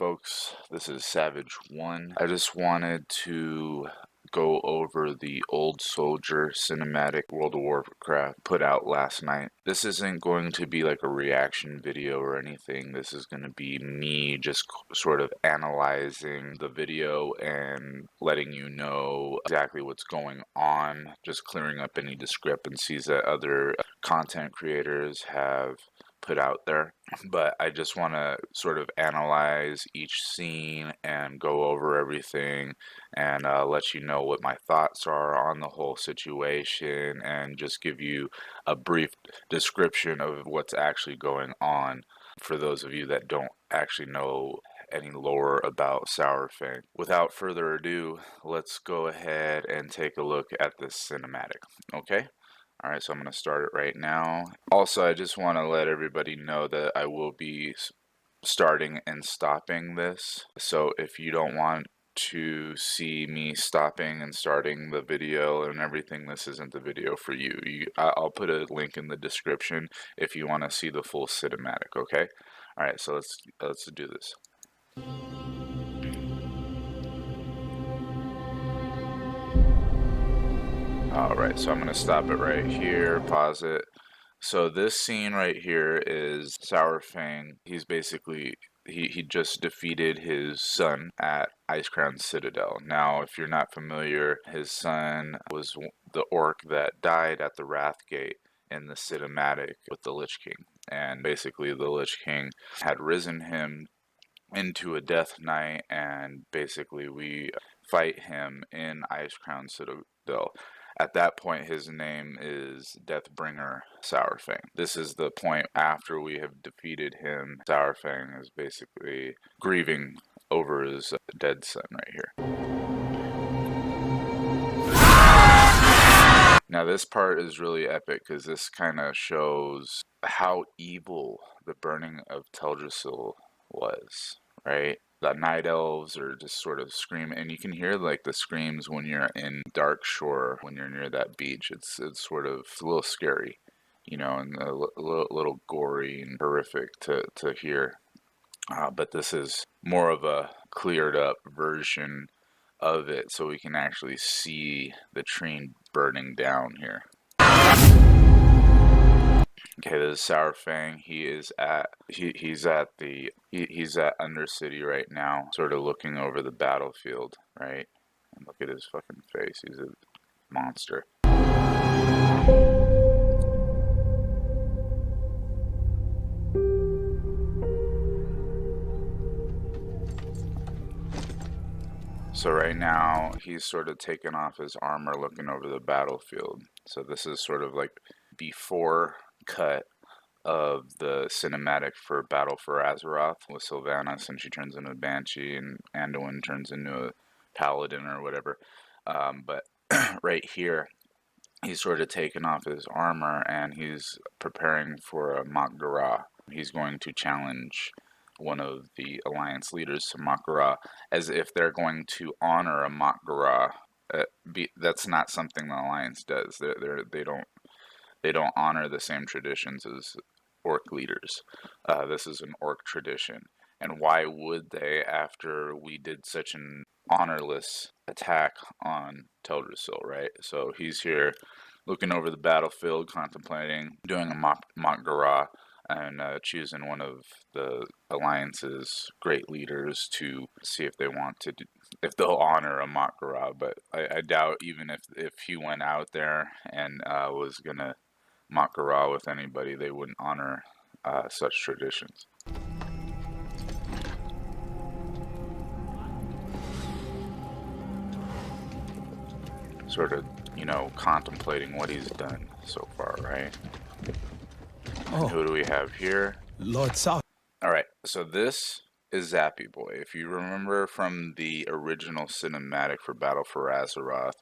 folks, this is SAVAGE1. I just wanted to go over the Old Soldier cinematic World of Warcraft put out last night. This isn't going to be like a reaction video or anything. This is going to be me just sort of analyzing the video and letting you know exactly what's going on, just clearing up any discrepancies that other content creators have put out there. But I just want to sort of analyze each scene and go over everything and let you know what my thoughts are on the whole situation and just give you a brief description of what's actually going on for those of you that don't actually know any lore about Sourfang. Without further ado, let's go ahead and take a look at this cinematic, okay? Alright, so I'm going to start it right now. Also, I just want to let everybody know that I will be starting and stopping this. So if you don't want to see me stopping and starting the video and everything, this isn't the video for you. I'll put a link in the description if you want to see the full cinematic, okay? Alright, so let's do this. Alright, so I'm going to stop it right here, pause it. So this scene right here is Sourfang. He's basically, he just defeated his son at Icecrown Citadel. Now, if you're not familiar, his son was the orc that died at the Wrathgate in the cinematic with the Lich King. And basically the Lich King had risen him into a Death Knight, and basically we fight him in Icecrown Citadel. At that point, his name is Deathbringer Sourfang. This is the point after we have defeated him. Sourfang is basically grieving over his dead son right here. Now this part is really epic because this kind of shows how evil the burning of Teldrassil was, right? The night elves are just sort of screaming, and you can hear like the screams when you're in Darkshore, when you're near that beach. It's sort of a little scary, you know, and a little gory and horrific to hear. But this is more of a cleared up version of it, so we can actually see the tree burning down here. Okay, this is Sourfang. He's at Undercity right now, sort of looking over the battlefield, right? And look at his fucking face. He's a monster. So right now he's sort of taken off his armor, looking over the battlefield. So this is sort of like before cut of the cinematic for Battle for Azeroth with Sylvanas, and she turns into a Banshee, and Anduin turns into a Paladin or whatever. But right here, he's sort of taken off his armor and he's preparing for a Mak'gara. He's going to challenge one of the Alliance leaders to Mak'gara, as if they're going to honor a Mak'gara. That's not something the Alliance does. They don't honor the same traditions as orc leaders. This is an orc tradition. And why would they, after we did such an honorless attack on Teldrassil, right? So he's here looking over the battlefield, contemplating doing a Mak'gara, and choosing one of the Alliance's great leaders to see if they want to if they'll honor a Mak'gara. But I doubt, even if he went out there and was gonna Mak'gara with anybody, they wouldn't honor such traditions. Sort of, you know, contemplating what he's done so far, right? Oh. Who do we have here? Lord South. Alright, so this is ZAPPY Boy. If you remember from the original cinematic for Battle for Azeroth,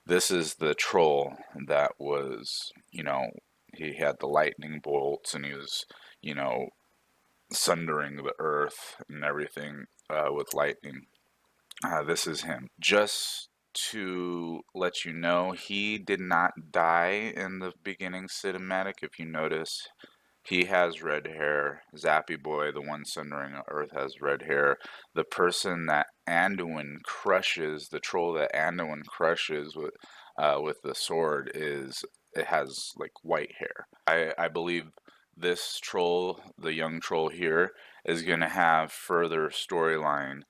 this is the troll that was, you know, he had the lightning bolts and he was, you know, sundering the earth and everything with lightning. This is him. Just to let you know, he did not die in the beginning cinematic. If you notice, He has red hair. Zappy Boy, the one centering Earth, has red hair. The person that Anduin crushes, the troll that Anduin crushes with the sword, it has like white hair. I believe this troll, the young troll here, is going to have further storyline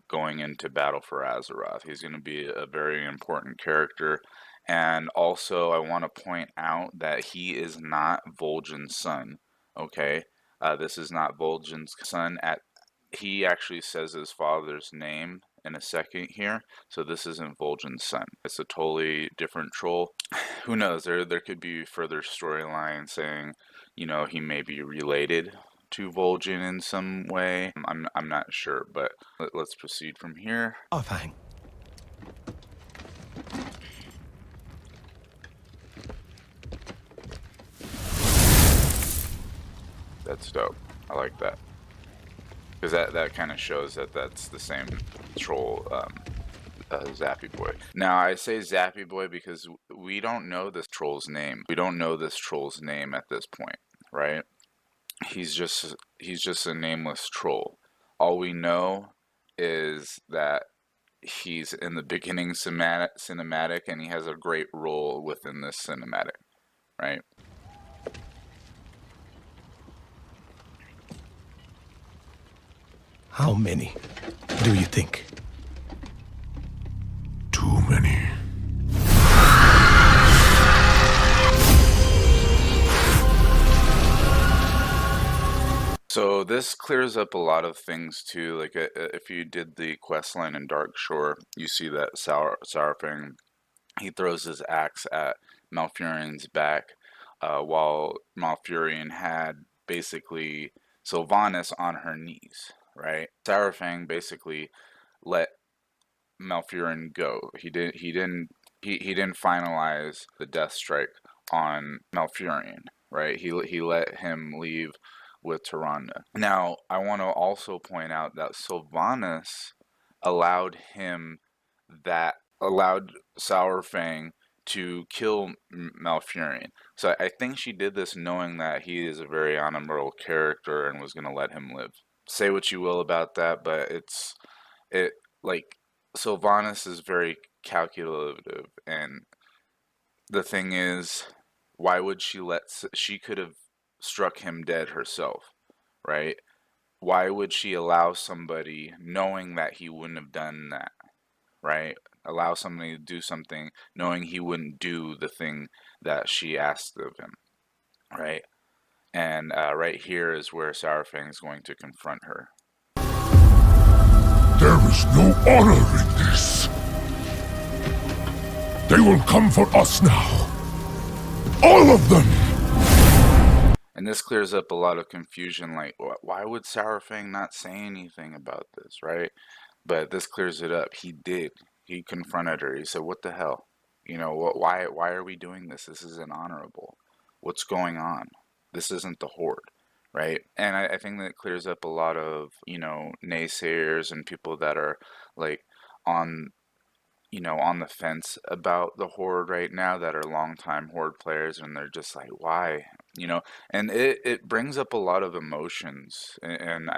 going into Battle for Azeroth. He's going to be a very important character. And also, I want to point out that he is not Vol'jin's son. Okay, this is not Vol'jin's son. He actually says his father's name in a second here, so this isn't Vol'jin's son. It's a totally different troll. Who knows? There could be further storyline saying, you know, he may be related to Vol'jin in some way. I'm not sure, but let's proceed from here. Aufhang. That's dope. I like that. Because that kind of shows that that's the same troll, Zappy Boy. Now, I say Zappy Boy because we don't know this troll's name. We don't know this troll's name at this point, right? He's just a nameless troll. All we know is that he's in the beginning cinematic and he has a great role within this cinematic, right? How many do you think? Too many. So this clears up a lot of things too. Like if you did the quest line in Darkshore, you see that Saurfang, he throws his axe at Malfurion's back, while Malfurion had basically Sylvanas on her knees, right? Saurfang basically let Malfurion go. He didn't finalize the death strike on Malfurion, right? He let him leave with Tyrande. Now, I want to also point out that Sylvanas allowed Saurfang to kill Malfurion. So I think she did this knowing that he is a very honorable character and was going to let him live. Say what you will about that, but Sylvanas is very calculative, and the thing is, why would she could have struck him dead herself, right? Why would she allow somebody, knowing that he wouldn't have done that, right? Allow somebody to do something knowing he wouldn't do the thing that she asked of him, right? And right here is where Saurfang is going to confront her. There is no honor in this. They will come for us now. All of them! And this clears up a lot of confusion, like, why would Saurfang not say anything about this, right? But this clears it up. He did. He confronted her. He said, what the hell? You know, why are we doing this? This isn't honorable. What's going on? This isn't the Horde, right? And I think that clears up a lot of, you know, naysayers and people that are, like, on the fence about the Horde right now, that are longtime Horde players, and they're just like, why? You know, and it brings up a lot of emotions, and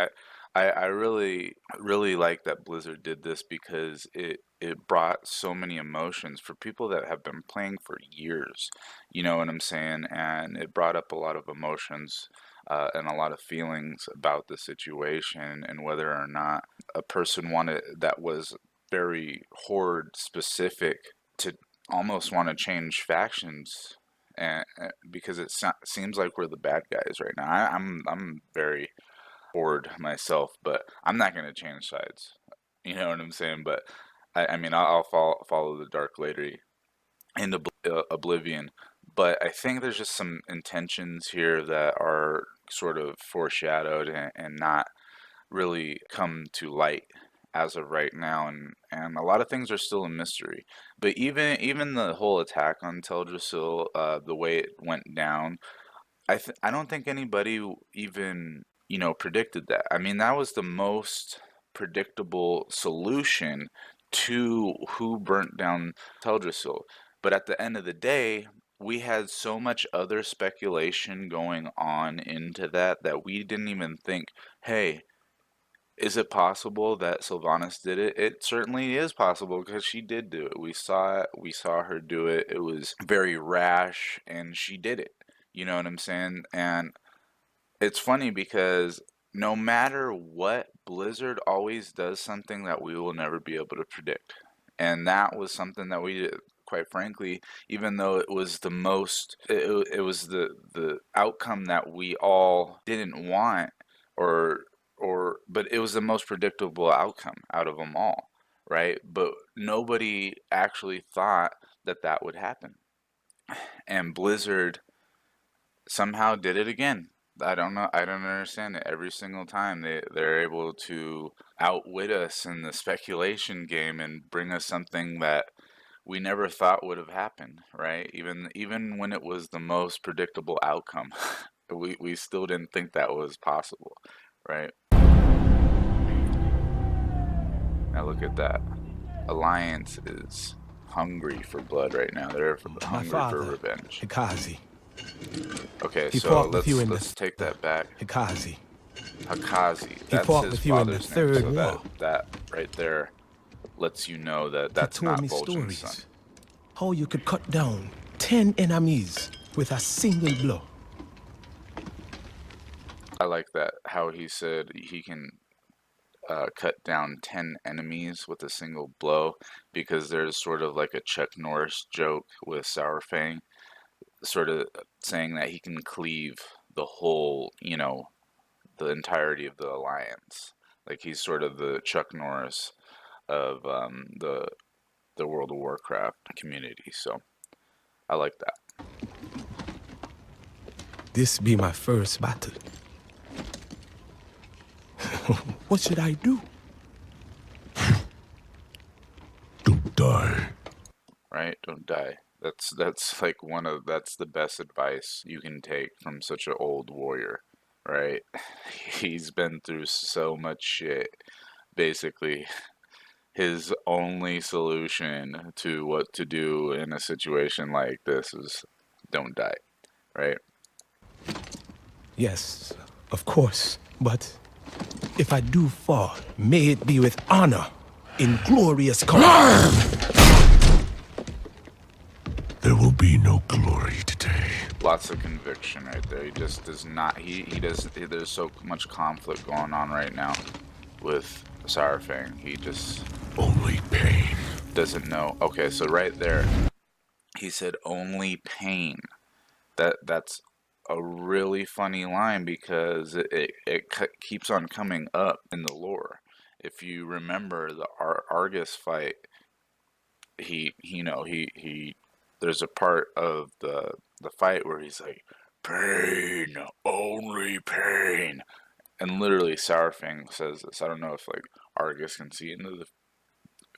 I really like that Blizzard did this, because it brought so many emotions for people that have been playing for years, you know what I'm saying? And it brought up a lot of emotions and a lot of feelings about the situation, and whether or not a person that was very Horde specific to almost want to change factions, and because it seems like we're the bad guys right now. I'm very Horde myself, but I'm not going to change sides. You know what I'm saying? But I mean, I'll follow the Dark Lady into Oblivion. But I think there's just some intentions here that are sort of foreshadowed and not really come to light as of right now, and a lot of things are still a mystery. But even the whole attack on Teldrassil, the way it went down, I don't think anybody even, you know, predicted that. I mean, that was the most predictable solution to who burnt down Teldrassil. But at the end of the day, we had so much other speculation going on into that we didn't even think, hey, is it possible that Sylvanas did it? It certainly is possible because she did do it. We saw it. We saw her do it. It was very rash, and she did it. You know what I'm saying? And it's funny because no matter what, Blizzard always does something that we will never be able to predict. And that was something that we did, quite frankly, even though it was the most, it was the outcome that we all didn't want, or but it was the most predictable outcome out of them all, right? But nobody actually thought that that would happen. And Blizzard somehow did it again. I don't know. I don't understand it. Every single time they're able to outwit us in the speculation game and bring us something that we never thought would have happened, right? Even when it was the most predictable outcome, we still didn't think that was possible, right? Now look at that. Alliance is hungry for blood right now. They're hungry for revenge. Hikazi. Okay, He so fought with you in let's take that back. Hikazi. Hikazi. He That's fought his with you in the father's name. third So war. that right there lets you know that He that's told not me Vol'jin's stories. son. How you could cut down 10 enemies with a single blow. I like that. How he said he can cut down 10 enemies with a single blow, because there's sort of like a Chuck Norris joke with Sourfang, sort of saying that he can cleave the whole, you know, the entirety of the alliance. Like he's sort of the Chuck Norris of the World of Warcraft community. So I like that. This be my first battle. What should I do? Don't die. Right? Don't die. That's like that's the best advice you can take from such an old warrior, right? He's been through so much shit. Basically, his only solution to what to do in a situation like this is don't die, right? Yes, of course. But if I do fall, may it be with honor, in glorious color. There will be no glory today. Lots of conviction right there. He just does not. He does. There's so much conflict going on right now with Sourfang. He just Only pain. doesn't know. Okay, so right there, he said only pain. That's a really funny line because it keeps on coming up in the lore. If you remember the Argus fight, he there's a part of the fight where he's like, pain, only pain. And literally Sourfang says this. I don't know if like Argus can see into the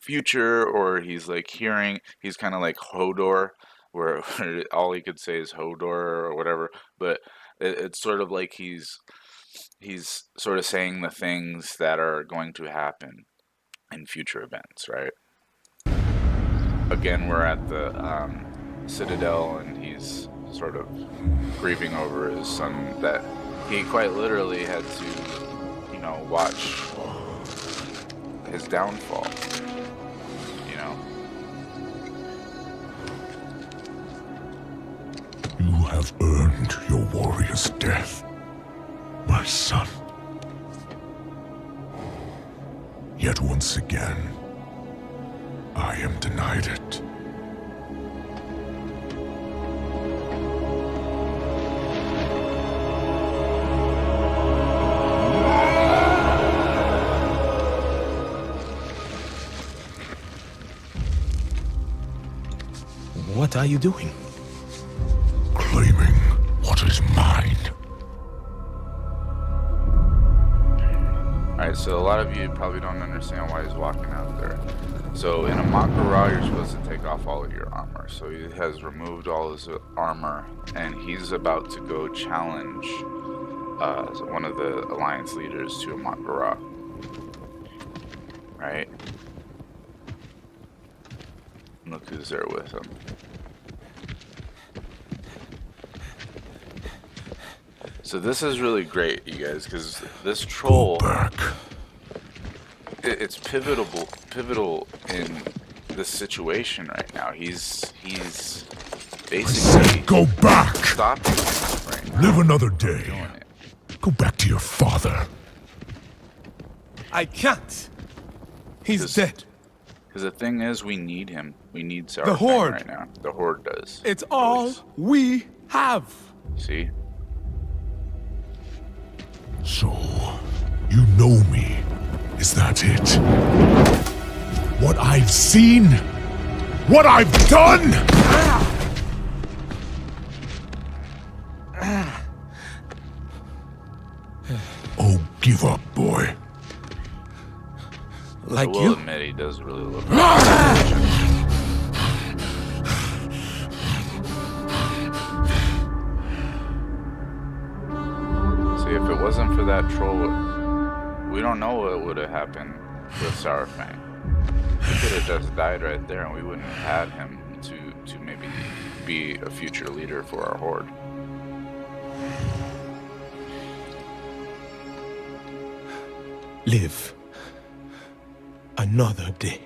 future, or he's like hearing, he's kind of like Hodor, where all he could say is Hodor or whatever, but it's sort of like he's sort of saying the things that are going to happen in future events, right? Again, we're at the Citadel, and he's sort of grieving over his son that he quite literally had to, you know, watch his downfall, you know. You have earned your warrior's death, my son. Yet once again, I am denied it. What are you doing? Claiming what is mine. Alright, so a lot of you probably don't understand why he's walking out there. So in a Makara, you're supposed to take off all of your armor. So he has removed all his armor, and he's about to go challenge one of the Alliance leaders to a Makara. Right? Look who's there with him. So this is really great, you guys, because this Go troll, back. it's pivotal in this situation right now. He's I said basically go back. stopping him right now. Live another day. Doing it. Go back to your father. I can't. He's dead. Because the thing is, we need him. We need Sarah The Horde. right now. The Horde does. It's all Boys. we have. See? So, you know me. Is that it? What I've seen? What I've done? Oh, give up, boy. Like I will you? admit, he does really look. See, if it wasn't for that troll, we don't know what would have happened with Sourfang. He could have just died right there, and we wouldn't have had him to maybe be a future leader for our horde. Live another day.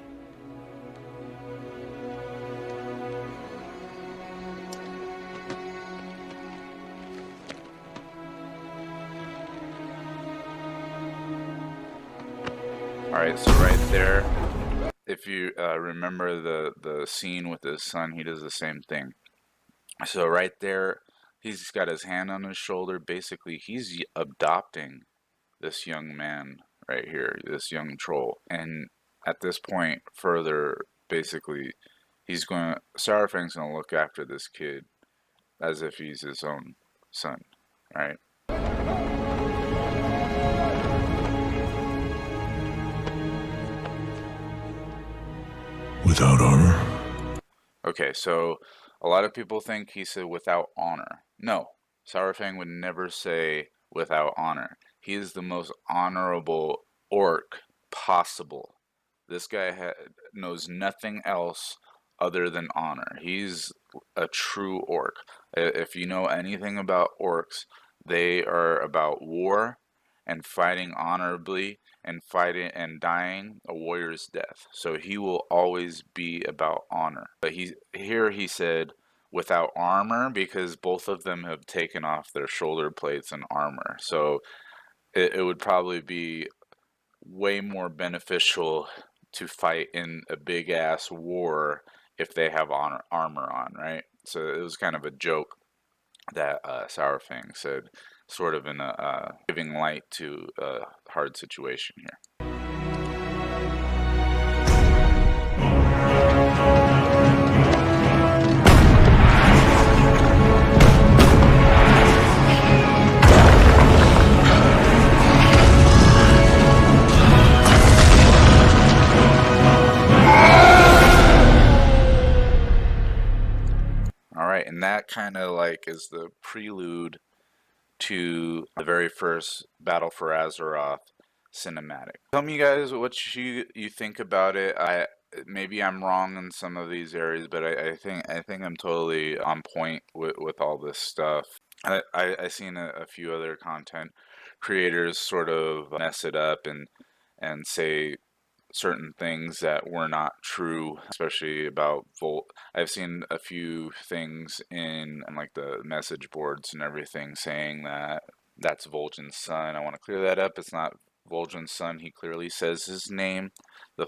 Alright, so right there, if you remember the scene with his son, he does the same thing. So right there, he's got his hand on his shoulder. Basically, he's adopting this young man right here, this young troll. And at this point, further, basically, Sourfang's gonna look after this kid as if he's his own son, right? Without honor? Okay, so a lot of people think he said without honor. No, Sourfang would never say without honor. He is the most honorable orc possible. This guy knows nothing else other than honor. He's a true orc. If you know anything about orcs, they are about war and fighting honorably and fighting and dying a warrior's death. So he will always be about honor. But he said without armor, because both of them have taken off their shoulder plates and armor. So it would probably be way more beneficial to fight in a big ass war if they have armor on, right? So it was kind of a joke that Sourfang said, sort of in a giving light to a hard situation here. Alright, and that kind of like is the prelude to the very first Battle for Azeroth cinematic. Tell me, guys, what you think about it. Maybe I'm wrong in some of these areas, but I think I'm totally on point with all this stuff. I seen a few other content creators sort of mess it up and say certain things that were not true, especially about Volt. I've seen a few things in like the message boards and everything saying that that's Vol'jin's son. I want to clear that up. It's not Vol'jin's son. He clearly says his name,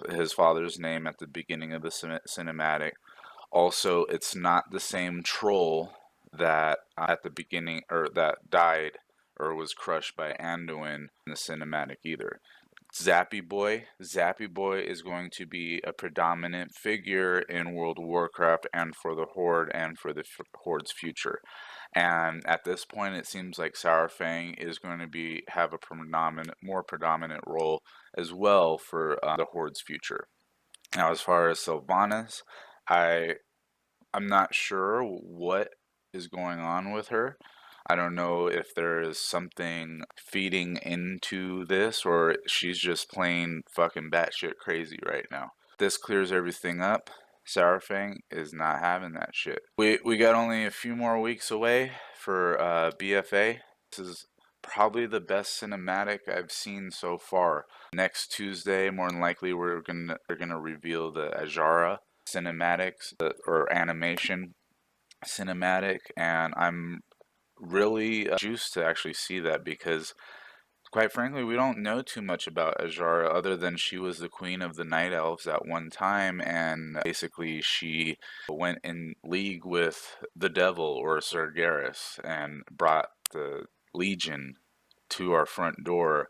his father's name at the beginning of the cinematic. Also, it's not the same troll that at the beginning, or that died or was crushed by Anduin in the cinematic either. ZAPPY Boy is going to be a predominant figure in World of Warcraft and for the Horde and for the Horde's future. And at this point, it seems like Sourfang is going to have a more predominant role as well for the Horde's future. Now, as far as Sylvanas, I'm not sure what is going on with her. I don't know if there is something feeding into this or she's just plain fucking batshit crazy right now. This clears everything up. Sourfang is not having that shit. We got only a few more weeks away for BFA. This is probably the best cinematic I've seen so far. Next Tuesday, more than likely, we're gonna reveal the Ajara cinematics or animation cinematic, and I'm really juiced to actually see that because, quite frankly, we don't know too much about Ajara other than she was the queen of the Night Elves at one time, and basically she went in league with the devil or Sargeras and brought the Legion to our front door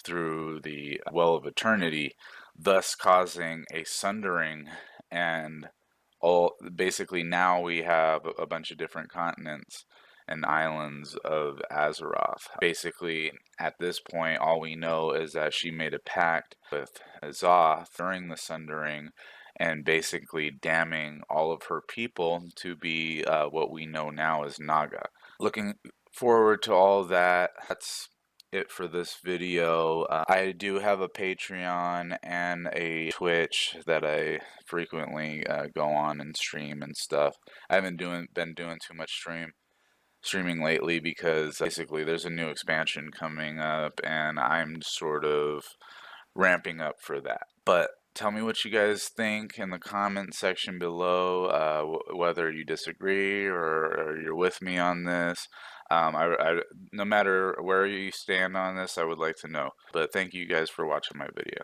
through the Well of Eternity, thus causing a sundering and all. Basically, now we have a bunch of different continents and islands of Azeroth. Basically, at this point, all we know is that she made a pact with Azoth during the Sundering and basically damning all of her people to be what we know now as Naga. Looking forward to all that. That's it for this video. I do have a Patreon and a Twitch that I frequently go on and stream and stuff. I haven't been doing too much streaming lately because basically there's a new expansion coming up and I'm sort of ramping up for that. But tell me what you guys think in the comment section below, whether you disagree or you're with me on this. No matter where you stand on this, I would like to know. But thank you guys for watching my video.